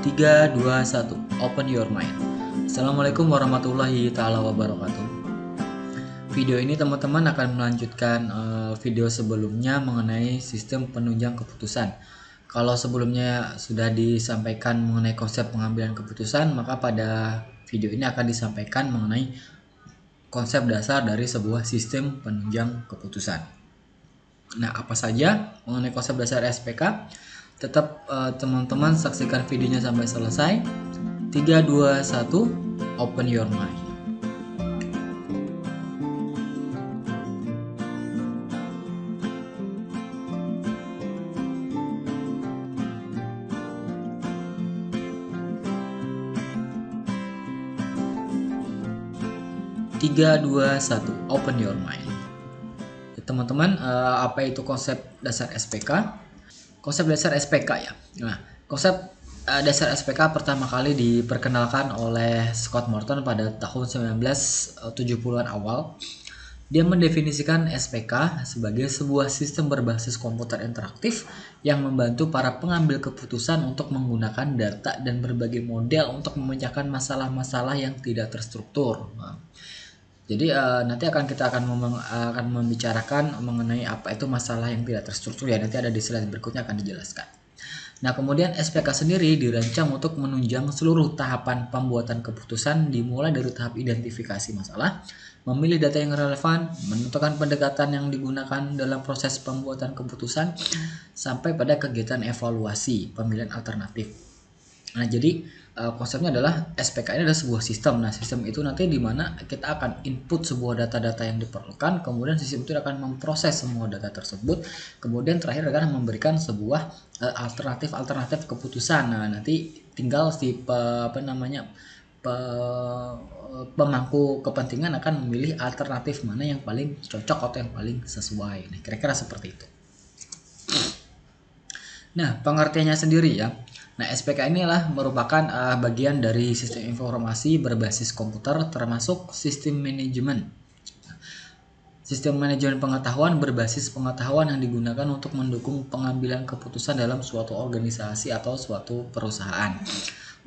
3, 2, 1. Open your mind. Assalamualaikum warahmatullahi taala wabarakatuh. Video ini teman-teman akan melanjutkan video sebelumnya mengenai sistem penunjang keputusan. Kalau sebelumnya sudah disampaikan mengenai konsep pengambilan keputusan, maka pada video ini akan disampaikan mengenai konsep dasar dari sebuah sistem penunjang keputusan. Nah, apa saja mengenai konsep dasar SPK? Tetap teman-teman saksikan videonya sampai selesai. 3, 2, 1. Open your mind. Tiga, dua, satu. Open your mind. Teman-teman, apa itu konsep dasar SPK? Konsep dasar SPK ya. Nah, konsep dasar SPK pertama kali diperkenalkan oleh Scott Morton pada tahun 1970-an awal. Dia mendefinisikan SPK sebagai sebuah sistem berbasis komputer interaktif yang membantu para pengambil keputusan untuk menggunakan data dan berbagai model untuk memecahkan masalah-masalah yang tidak terstruktur. Jadi nanti kita akan membicarakan mengenai apa itu masalah yang tidak terstruktur ya, nanti ada di slide berikutnya akan dijelaskan. Nah, kemudian SPK sendiri dirancang untuk menunjang seluruh tahapan pembuatan keputusan, dimulai dari tahap identifikasi masalah, memilih data yang relevan, menentukan pendekatan yang digunakan dalam proses pembuatan keputusan, sampai pada kegiatan evaluasi pemilihan alternatif. Nah, jadi konsepnya adalah SPK ini adalah sebuah sistem. Nah, sistem itu nanti di mana kita akan input sebuah data-data yang diperlukan, kemudian sistem itu akan memproses semua data tersebut, kemudian terakhir akan memberikan sebuah alternatif keputusan. Nah, nanti tinggal si pemangku kepentingan akan memilih alternatif mana yang paling cocok atau yang paling sesuai. Nah, kira-kira seperti itu. Nah, pengertiannya sendiri ya. Nah, SPK inilah merupakan bagian dari sistem informasi berbasis komputer termasuk sistem manajemen. Sistem manajemen pengetahuan berbasis pengetahuan yang digunakan untuk mendukung pengambilan keputusan dalam suatu organisasi atau suatu perusahaan.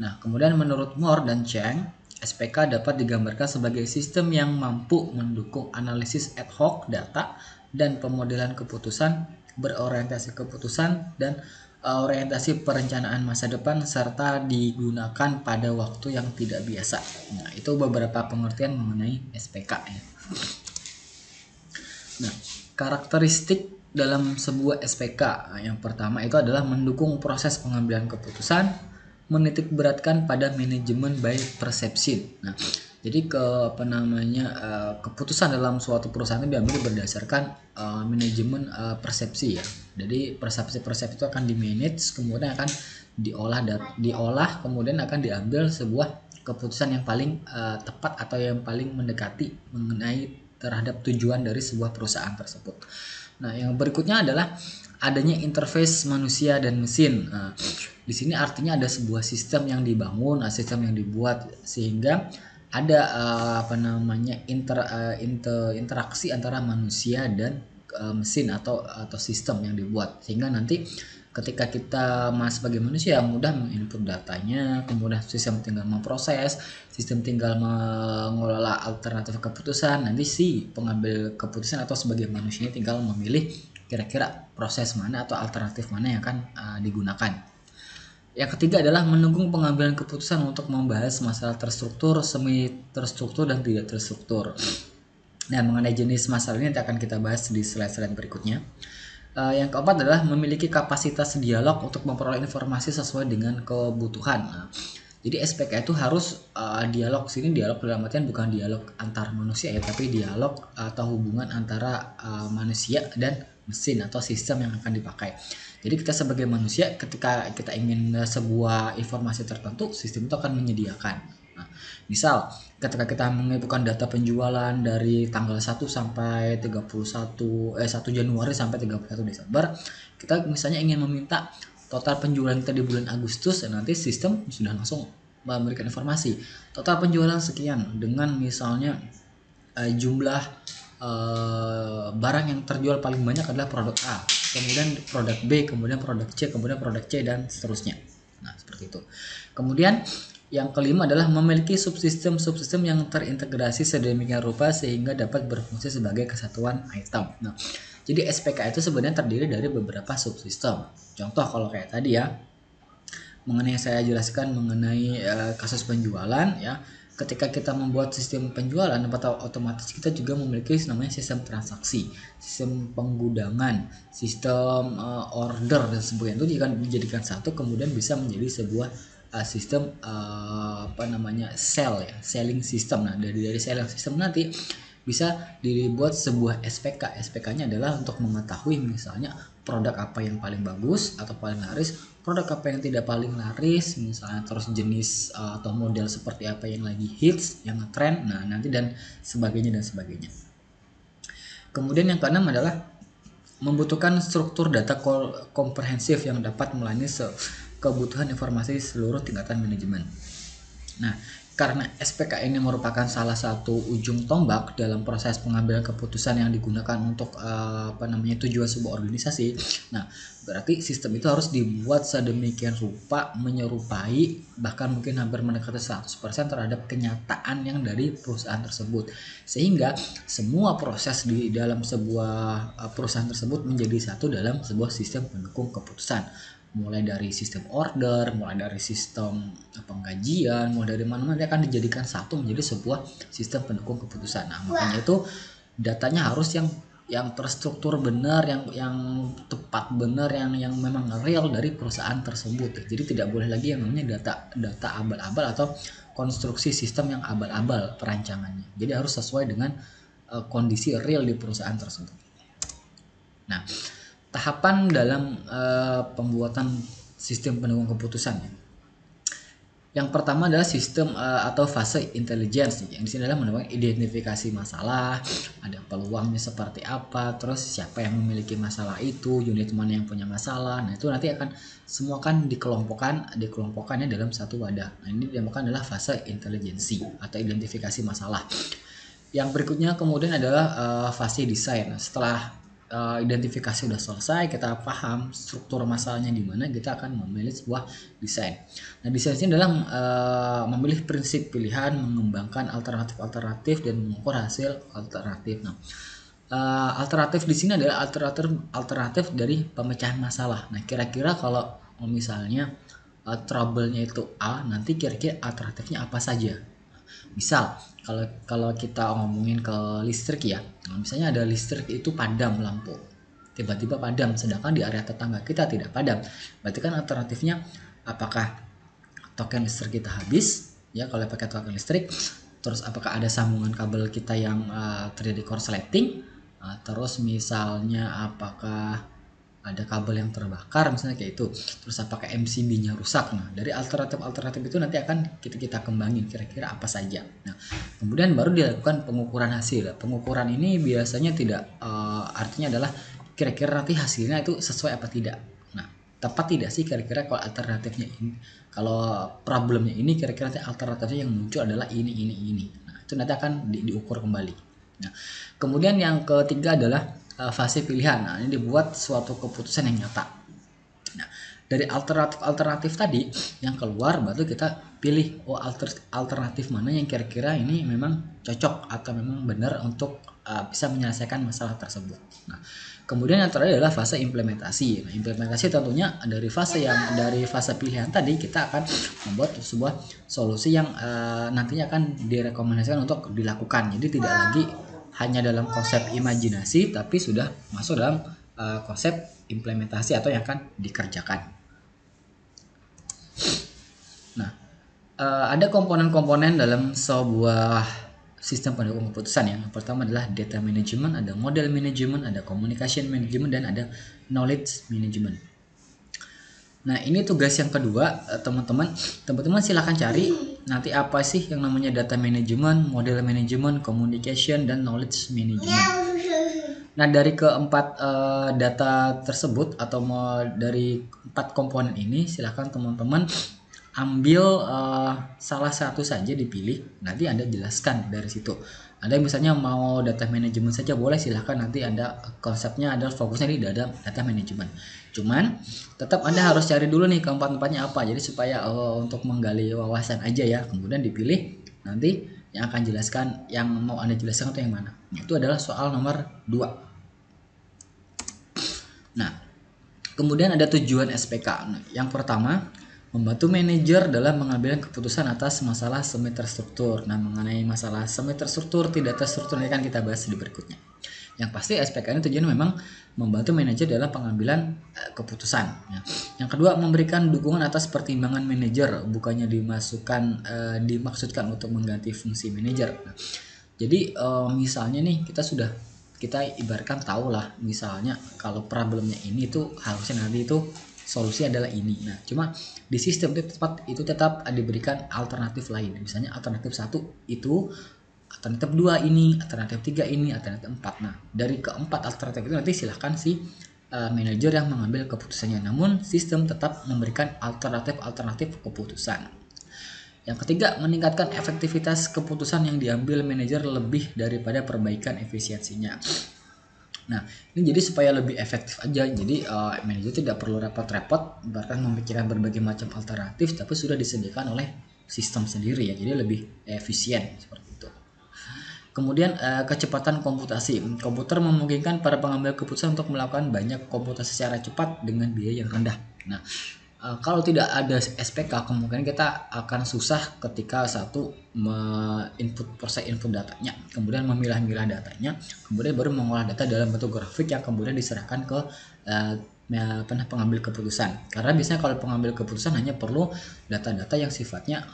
Nah, kemudian menurut Moore dan Cheng, SPK dapat digambarkan sebagai sistem yang mampu mendukung analisis ad hoc data dan pemodelan keputusan, berorientasi keputusan, dan orientasi perencanaan masa depan serta digunakan pada waktu yang tidak biasa. Nah, itu beberapa pengertian mengenai SPK ya. Nah, karakteristik dalam sebuah SPK yang pertama itu adalah mendukung proses pengambilan keputusan, menitik beratkan pada manajemen by perception. Nah, jadi keputusan dalam suatu perusahaan itu diambil berdasarkan manajemen persepsi ya. Jadi persepsi itu akan di-manage, kemudian akan diolah, kemudian akan diambil sebuah keputusan yang paling tepat atau yang paling mendekati mengenai terhadap tujuan dari sebuah perusahaan tersebut. Nah, yang berikutnya adalah adanya interface manusia dan mesin. Nah, di sini artinya ada sebuah sistem yang dibangun, sistem yang dibuat sehingga ada interaksi antara manusia dan mesin atau sistem yang dibuat, sehingga nanti ketika kita sebagai manusia mudah menginput datanya, kemudian sistem tinggal memproses, sistem tinggal mengelola alternatif keputusan, nanti si pengambil keputusan atau sebagai manusia tinggal memilih kira-kira proses mana atau alternatif mana yang akan digunakan. Yang ketiga adalah mendukung pengambilan keputusan untuk membahas masalah terstruktur, semi terstruktur, dan tidak terstruktur. Nah, mengenai jenis masalah ini akan kita bahas di slide-slide berikutnya. Yang keempat adalah memiliki kapasitas dialog untuk memperoleh informasi sesuai dengan kebutuhan. Nah, jadi SPK itu harus dialog. Sini dialog dalam artian bukan dialog antar manusia ya, tapi dialog atau hubungan antara manusia dan mesin atau sistem yang akan dipakai. Jadi kita sebagai manusia ketika kita ingin sebuah informasi tertentu, sistem itu akan menyediakan. Nah, misal ketika kita menginputkan data penjualan dari tanggal 1 sampai 1 Januari sampai 31 Desember, kita misalnya ingin meminta total penjualan kita di bulan Agustus, nanti sistem sudah langsung memberikan informasi total penjualan sekian dengan misalnya jumlah barang yang terjual paling banyak adalah produk A, kemudian produk B, kemudian produk C, kemudian produk C, dan seterusnya. Nah, seperti seperti itu. Kemudian yang kelima adalah memiliki subsistem yang terintegrasi sedemikian rupa sehingga dapat berfungsi sebagai kesatuan item. Nah, jadi SPK itu sebenarnya terdiri dari beberapa subsistem. Contoh kalau kayak tadi ya, mengenai yang saya jelaskan mengenai kasus penjualan ya. Ketika kita membuat sistem penjualan, otomatis kita juga memiliki namanya sistem transaksi, sistem penggudangan, sistem order dan sebagainya. Itu akan dijadikan satu, kemudian bisa menjadi sebuah sistem selling system. Nah, dari selling system nanti bisa dibuat sebuah SPK. SPK-nya adalah untuk mengetahui misalnya produk apa yang paling bagus atau paling laris, produk apa yang tidak paling laris, misalnya terus jenis atau model seperti apa yang lagi hits, yang ngetrend, nah nanti dan sebagainya. Kemudian yang keenam adalah membutuhkan struktur data komprehensif yang dapat melayani kebutuhan informasi seluruh tingkatan manajemen. Nah, karena SPK ini merupakan salah satu ujung tombak dalam proses pengambilan keputusan yang digunakan untuk tujuan sebuah organisasi. Nah, berarti sistem itu harus dibuat sedemikian rupa menyerupai, bahkan mungkin hampir mendekati 100% terhadap kenyataan yang dari perusahaan tersebut. Sehingga semua proses di dalam sebuah perusahaan tersebut menjadi satu dalam sebuah sistem pendukung keputusan. Mulai dari sistem order, mulai dari sistem penggajian, mulai dari mana-mana akan dijadikan satu menjadi sebuah sistem pendukung keputusan. Nah, makanya itu datanya harus yang terstruktur benar, yang tepat benar, yang memang real dari perusahaan tersebut. Jadi tidak boleh lagi yang namanya data abal-abal atau konstruksi sistem yang abal-abal perancangannya. Jadi harus sesuai dengan kondisi real di perusahaan tersebut. Nah, tahapan dalam pembuatan sistem pendukung keputusan. Yang pertama adalah sistem atau fase intelligence. Yang di sini adalah menemukan identifikasi masalah, ada peluangnya seperti apa, terus siapa yang memiliki masalah itu, unit mana yang punya masalah. Nah, itu nanti akan semua kan dikelompokkannya dalam satu wadah. Nah, ini dinamakan adalah fase intelijensi atau identifikasi masalah. Yang berikutnya kemudian adalah fase desain. Nah, setelah identifikasi sudah selesai, kita paham struktur masalahnya di mana, kita akan memilih sebuah desain. Nah, desain ini adalah memilih prinsip pilihan, mengembangkan alternatif dan mengukur hasil alternatif. Nah, alternatif di sini adalah alternatif dari pemecahan masalah. Nah, kira-kira kalau misalnya trouble-nya itu A, nanti kira-kira alternatifnya apa saja? Misal kalau kita ngomongin ke listrik ya, misalnya ada listrik itu padam lampu, tiba-tiba padam, sedangkan di area tetangga kita tidak padam. Berarti kan alternatifnya apakah token listrik kita habis ya kalau pakai token listrik, terus apakah ada sambungan kabel kita yang terjadi korsleting, terus misalnya apakah ada kabel yang terbakar misalnya kayak itu, terus apakah MCB-nya rusak. Nah, dari alternatif itu nanti akan kita kembangin kira-kira apa saja. Nah, kemudian baru dilakukan pengukuran hasil. Pengukuran ini biasanya tidak artinya adalah kira-kira nanti hasilnya itu sesuai apa tidak. Nah, tepat tidak sih kira-kira kalau alternatifnya ini, kalau problemnya ini kira-kira nanti alternatifnya yang muncul adalah ini. Nah, itu nanti akan diukur kembali. Nah, kemudian yang ketiga adalah fase pilihan. Nah, ini dibuat suatu keputusan yang nyata. Nah, dari alternatif tadi yang keluar baru kita pilih alternatif mana yang kira-kira ini memang cocok atau memang benar untuk bisa menyelesaikan masalah tersebut. Nah, kemudian yang terakhir adalah fase implementasi. Nah, implementasi tentunya dari fase pilihan tadi kita akan membuat sebuah solusi yang nantinya akan direkomendasikan untuk dilakukan. Jadi tidak lagi hanya dalam konsep imajinasi, tapi sudah masuk dalam konsep implementasi atau yang akan dikerjakan. Nah, ada komponen-komponen dalam sebuah sistem pendukung keputusan. Yang pertama adalah data management, ada model management, ada communication management, dan ada knowledge management. Nah, ini tugas yang kedua, teman-teman silakan cari nanti apa sih yang namanya data management, model management, communication, dan knowledge management. Nah, dari keempat data tersebut atau dari 4 komponen ini, silakan teman-teman ambil salah satu saja dipilih, nanti Anda jelaskan dari situ. Ada yang misalnya mau data manajemen saja boleh, silahkan, nanti Anda konsepnya adalah fokusnya di data manajemen. Cuman tetap Anda harus cari dulu nih keempat-empatnya apa. Jadi supaya untuk menggali wawasan aja ya. Kemudian dipilih nanti yang akan jelaskan, yang mau Anda jelaskan itu yang mana. Itu adalah soal nomor 2. Nah, kemudian ada tujuan SPK. Nah, yang pertama, membantu manajer dalam mengambil keputusan atas masalah semi terstruktur. Nah, mengenai masalah semi terstruktur, tidak terstruktur ini kan kita bahas di berikutnya. Yang pasti SPK ini tujuannya memang membantu manajer dalam pengambilan keputusan. Ya. Yang kedua, memberikan dukungan atas pertimbangan manajer, bukannya dimaksudkan untuk mengganti fungsi manajer. Nah, jadi misalnya nih kita ibaratkan tahu lah, misalnya kalau problemnya ini tuh harusnya nanti itu solusi adalah ini. Nah, cuma di sistem itu tetap diberikan alternatif lain. Misalnya alternatif 1 itu, alternatif 2 ini, alternatif 3 ini, alternatif 4. Nah, dari keempat alternatif itu nanti silahkan si manajer yang mengambil keputusannya. Namun sistem tetap memberikan alternatif keputusan. Yang ketiga, meningkatkan efektivitas keputusan yang diambil manajer lebih daripada perbaikan efisiensinya. Nah, ini jadi supaya lebih efektif aja. Jadi manajer tidak perlu repot-repot bahkan memikirkan berbagai macam alternatif, tapi sudah disediakan oleh sistem sendiri ya. Jadi lebih efisien seperti itu. Kemudian kecepatan komputasi. Komputer memungkinkan para pengambil keputusan untuk melakukan banyak komputasi secara cepat dengan biaya yang rendah. Nah, kalau tidak ada SPK, kemungkinan kita akan susah ketika proses input datanya, kemudian memilah-milah datanya, kemudian baru mengolah data dalam bentuk grafik yang kemudian diserahkan ke pengambil keputusan. Karena biasanya kalau pengambil keputusan hanya perlu data-data yang sifatnya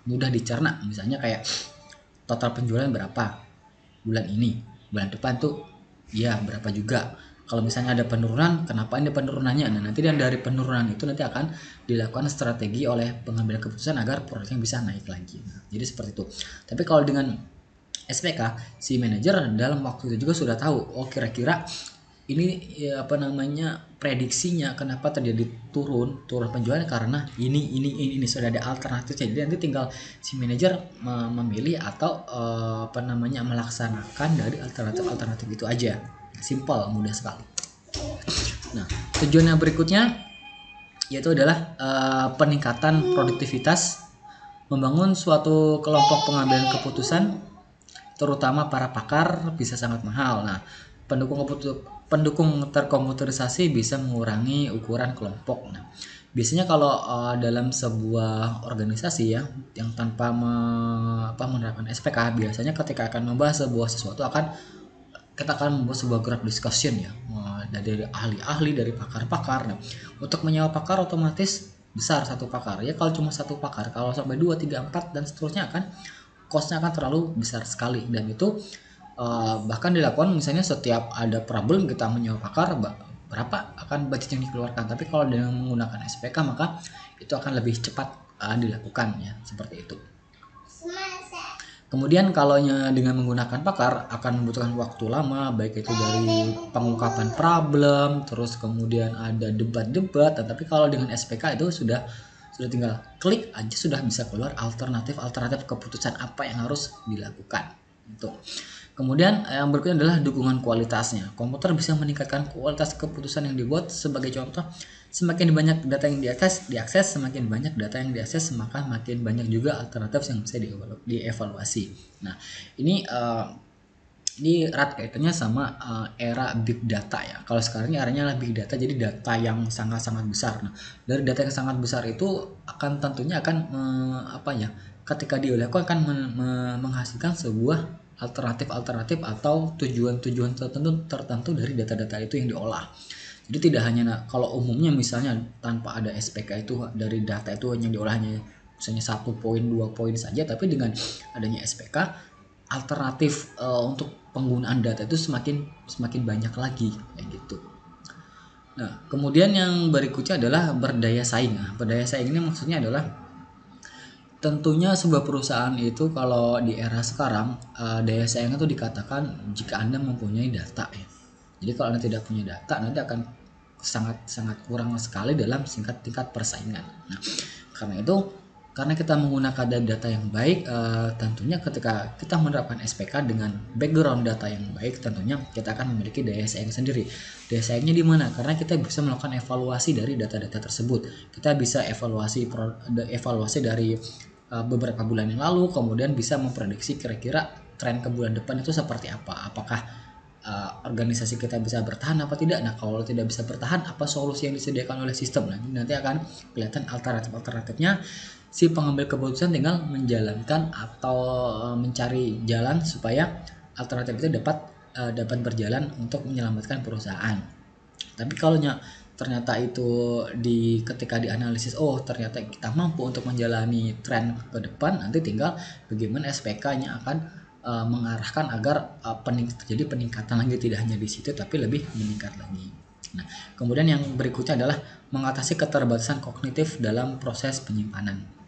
mudah dicerna, misalnya kayak total penjualan berapa bulan ini, bulan depan tuh ya berapa juga. Kalau misalnya ada penurunan, kenapa ini penurunannya? Nah, nanti dari penurunan itu nanti akan dilakukan strategi oleh pengambil keputusan agar produknya bisa naik lagi. Nah, jadi seperti itu. Tapi kalau dengan SPK, si manajer dalam waktu itu juga sudah tahu, oh kira-kira ini ya, prediksinya kenapa terjadi turun penjualan karena ini sudah ada alternatifnya. Jadi nanti tinggal si manajer memilih atau melaksanakan dari alternatif itu aja. Simple, mudah sekali. Nah, tujuan yang berikutnya yaitu adalah peningkatan produktivitas, membangun suatu kelompok pengambilan keputusan, terutama para pakar, bisa sangat mahal. Nah, pendukung terkomputerisasi bisa mengurangi ukuran kelompok. Nah, biasanya kalau dalam sebuah organisasi ya yang tanpa menerapkan SPK, biasanya ketika akan membahas sesuatu kita akan membuat sebuah group discussion ya, dari ahli-ahli, dari pakar-pakar. Nah, untuk menyewa pakar otomatis besar satu pakar ya. Kalau cuma satu pakar, kalau sampai 2, 3, 4 dan seterusnya cost-nya akan terlalu besar sekali. Dan itu bahkan dilakukan misalnya setiap ada problem kita menyewa pakar, berapa akan budget yang dikeluarkan. Tapi kalau dengan menggunakan SPK maka itu akan lebih cepat dilakukan ya, seperti itu. Kemudian kalau dengan menggunakan pakar akan membutuhkan waktu lama, baik itu dari pengungkapan problem, terus kemudian ada debat-debat. Tapi kalau dengan SPK itu sudah tinggal klik aja, sudah bisa keluar alternatif keputusan apa yang harus dilakukan. Itu. Kemudian yang berikutnya adalah dukungan kualitasnya. Komputer bisa meningkatkan kualitas keputusan yang dibuat. Sebagai contoh, semakin banyak data yang diakses, semakin banyak data yang diakses, maka makin banyak juga alternatif yang bisa dievaluasi. Nah, ini erat kaitannya sama era big data ya. Kalau sekarang ini eranya adalah big data, jadi data yang sangat-sangat besar. Nah, dari data yang sangat besar itu tentunya akan ketika dilakukan akan menghasilkan sebuah alternatif atau tujuan tertentu dari data-data itu yang diolah. Jadi tidak hanya kalau umumnya misalnya tanpa ada SPK itu dari data itu yang diolahnya misalnya 1 poin 2 poin saja, tapi dengan adanya SPK alternatif untuk penggunaan data itu semakin banyak lagi kayak gitu. Nah, kemudian yang berikutnya adalah berdaya saing. Nah, berdaya saing ini maksudnya adalah tentunya sebuah perusahaan itu kalau di era sekarang daya saingnya itu dikatakan jika Anda mempunyai data ya. Jadi kalau Anda tidak punya data nanti akan sangat kurang sekali dalam tingkat persaingan. Nah, karena itu Karena kita menggunakan data yang baik, tentunya ketika kita menerapkan SPK dengan background data yang baik, tentunya kita akan memiliki daya saing sendiri. Daya saingnya di mana? Karena kita bisa melakukan evaluasi dari data-data tersebut. Kita bisa evaluasi dari beberapa bulan yang lalu, kemudian bisa memprediksi kira-kira tren ke bulan depan itu seperti apa. Apakah organisasi kita bisa bertahan apa tidak. Nah, kalau tidak bisa bertahan, apa solusi yang disediakan oleh sistem. Nah, nanti akan kelihatan alternatifnya. Si pengambil keputusan tinggal menjalankan atau mencari jalan supaya alternatif itu dapat berjalan untuk menyelamatkan perusahaan. Tapi kalau ternyata itu ketika dianalisis, oh ternyata kita mampu untuk menjalani tren ke depan, nanti tinggal bagaimana SPK-nya akan mengarahkan agar terjadi peningkatan lagi, tidak hanya di situ tapi lebih meningkat lagi. Nah, kemudian yang berikutnya adalah mengatasi keterbatasan kognitif dalam proses penyimpanan.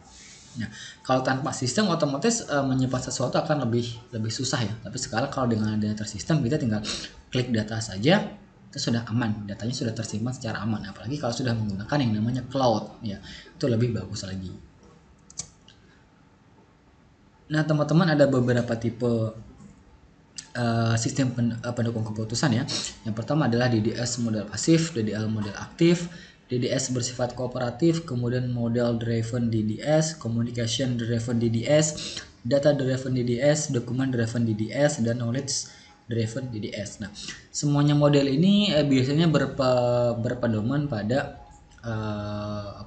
Nah, kalau tanpa sistem otomatis menyimpan sesuatu akan lebih susah ya. Tapi sekarang kalau dengan adanya tersistem, kita tinggal klik data saja, itu sudah aman, datanya sudah tersimpan secara aman. Apalagi kalau sudah menggunakan yang namanya cloud, ya itu lebih bagus lagi. Nah, teman-teman, ada beberapa tipe sistem pendukung keputusan ya. Yang pertama adalah DDS model pasif, DDL model aktif, DDS bersifat kooperatif, kemudian model driven DDS, communication driven DDS, data driven DDS, document driven DDS, dan knowledge driven DDS. Nah, semuanya model ini biasanya berpedoman pada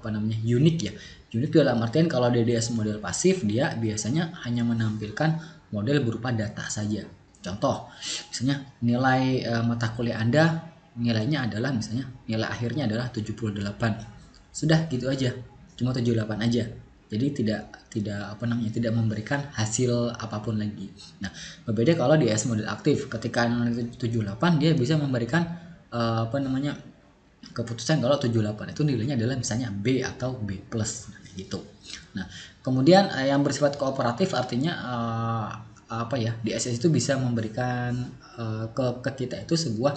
unik ya. Unik dalam artian kalau DDS model pasif, dia biasanya hanya menampilkan model berupa data saja. Contoh, misalnya nilai mata kuliah Anda, nilainya adalah misalnya nilai akhirnya adalah 78. Sudah gitu aja. Cuma 78 aja. Jadi tidak memberikan hasil apapun lagi. Nah, berbeda kalau di S model aktif, ketika nilai 78 dia bisa memberikan keputusan kalau 78 itu nilainya adalah misalnya B atau B+, gitu. Nah, kemudian yang bersifat kooperatif artinya DSS itu bisa memberikan ke kita itu sebuah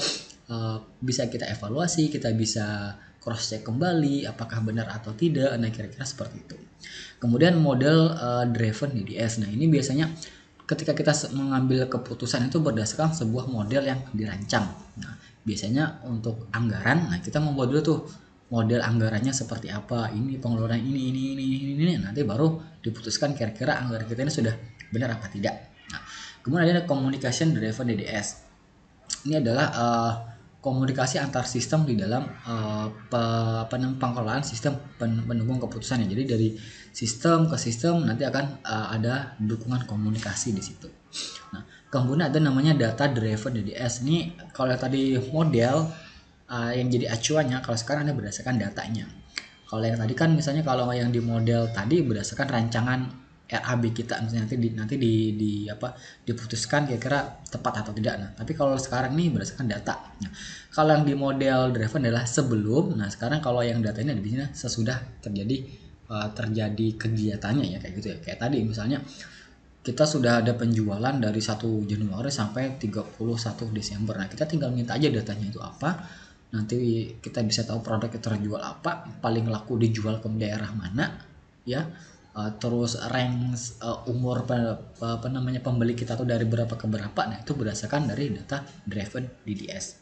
bisa kita evaluasi, kita bisa cross check kembali apakah benar atau tidak. Nah, kira-kira seperti itu. Kemudian model driven DDS. Nah, ini biasanya ketika kita mengambil keputusan itu berdasarkan sebuah model yang dirancang. Nah, biasanya untuk anggaran, nah kita membuat dulu tuh model anggarannya seperti apa, ini pengeluaran ini, nanti baru diputuskan kira-kira anggaran kita ini sudah benar apa tidak. Nah, kemudian ada communication driven DDS. Ini adalah komunikasi antar sistem di dalam pengelolaan sistem pendukung keputusan ya. Jadi dari sistem ke sistem nanti akan ada dukungan komunikasi di situ. Nah, kemudian ada namanya data driven DDS. Ini kalau tadi model yang jadi acuannya, kalau sekarang ada berdasarkan datanya. Kalau yang tadi kan misalnya kalau yang di model tadi berdasarkan rancangan RAB kita, misalnya nanti diputuskan kira-kira tepat atau tidak. Nah, tapi kalau sekarang nih berdasarkan data. Nah, kalau yang di model driven adalah sebelum. Nah, sekarang kalau yang data ini di sini sesudah terjadi kegiatannya ya, kayak gitu ya. Kayak tadi misalnya kita sudah ada penjualan dari 1 Januari sampai 31 Desember. Nah, kita tinggal minta aja datanya itu apa. Nanti kita bisa tahu produk itu terjual apa, paling laku dijual ke daerah mana, ya. Terus rank umur pembeli kita tuh dari berapa ke berapa. Nah, itu berdasarkan dari data driven DDS.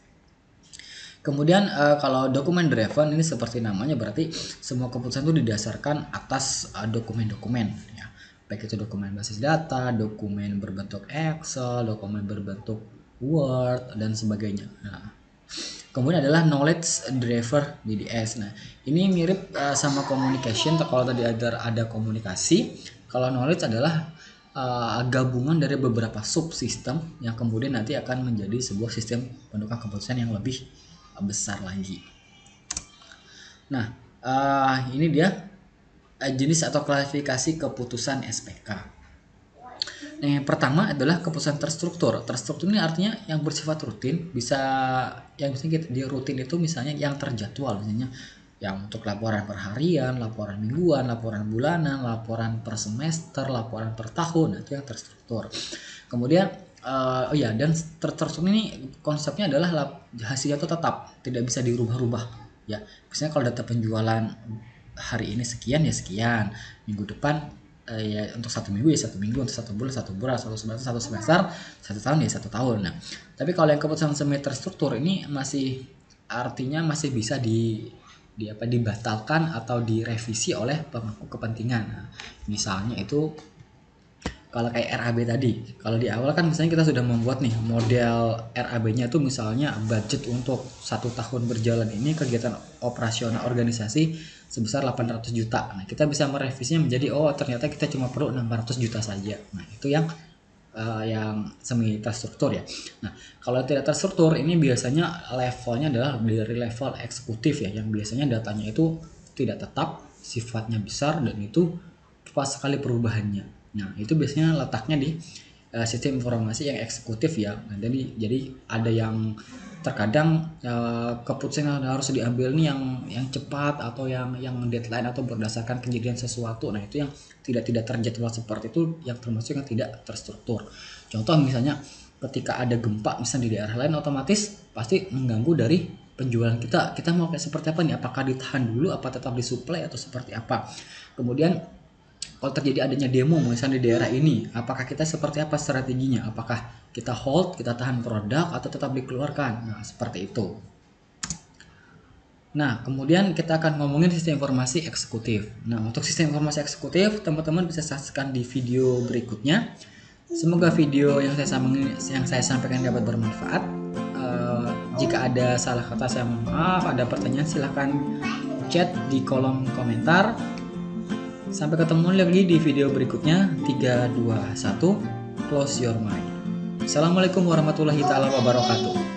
Kemudian kalau dokumen driven ini seperti namanya, berarti semua keputusan itu didasarkan atas dokumen-dokumen ya. Baik itu dokumen basis data, dokumen berbentuk Excel, dokumen berbentuk Word, dan sebagainya. Nah, kemudian adalah knowledge driver DDS. Nah, ini mirip sama communication. Kalau tadi ada komunikasi, kalau knowledge adalah gabungan dari beberapa subsistem yang kemudian nanti akan menjadi sebuah sistem pendukung keputusan yang lebih besar lagi. Nah, ini dia jenis atau klasifikasi keputusan SPK. Nah, yang pertama adalah keputusan terstruktur. Terstruktur ini artinya yang bersifat rutin, yang misalnya dia rutin itu misalnya yang terjadwal, misalnya yang untuk laporan per harian, laporan mingguan, laporan bulanan, laporan per semester, laporan per tahun. Nah, itu yang terstruktur. Kemudian dan terstruktur ini konsepnya adalah hasilnya itu tetap, tidak bisa dirubah-rubah ya. Misalnya kalau data penjualan hari ini sekian ya sekian, minggu depan ya untuk 1 minggu ya 1 minggu, untuk 1 bulan 1 bulan, 1 semester 1 tahun ya 1 tahun. Nah tapi kalau yang keputusan semi terstruktur ini masih artinya masih bisa dibatalkan atau direvisi oleh pemangku kepentingan. Nah, misalnya itu kalau kayak RAB tadi, kalau di awal kan misalnya kita sudah membuat nih model RAB-nya itu misalnya budget untuk 1 tahun berjalan ini kegiatan operasional organisasi sebesar 800 juta. Nah kita bisa merevisinya menjadi oh ternyata kita cuma perlu 600 juta saja. Nah itu yang semi terstruktur ya. Nah kalau tidak terstruktur ini biasanya levelnya adalah dari level eksekutif ya, yang biasanya datanya itu tidak tetap, sifatnya besar dan itu cepat sekali perubahannya. Nah, itu biasanya letaknya di sistem informasi yang eksekutif ya. Nah, jadi ada yang terkadang keputusan yang harus diambil nih yang cepat atau yang deadline atau berdasarkan kejadian sesuatu. Nah, itu yang tidak terjadwal seperti itu yang termasuk yang tidak terstruktur. Contoh misalnya ketika ada gempa misalnya di daerah lain, otomatis pasti mengganggu dari penjualan kita. Kita mau kayak seperti apa nih? Apakah ditahan dulu, apa tetap disuplai atau seperti apa? Kemudian kalau terjadi adanya demo misalnya di daerah ini, apakah kita seperti apa strateginya? Apakah kita hold, kita tahan produk atau tetap dikeluarkan? Nah, seperti itu. Nah, kemudian kita akan ngomongin sistem informasi eksekutif. Nah, untuk sistem informasi eksekutif, teman-teman bisa saksikan di video berikutnya. Semoga video yang saya sampaikan dapat bermanfaat. Jika ada salah kata saya mohon maaf, ada pertanyaan silahkan chat di kolom komentar. Sampai ketemu lagi di video berikutnya. 3, 2, 1, close your mind. Assalamualaikum warahmatullahi wabarakatuh.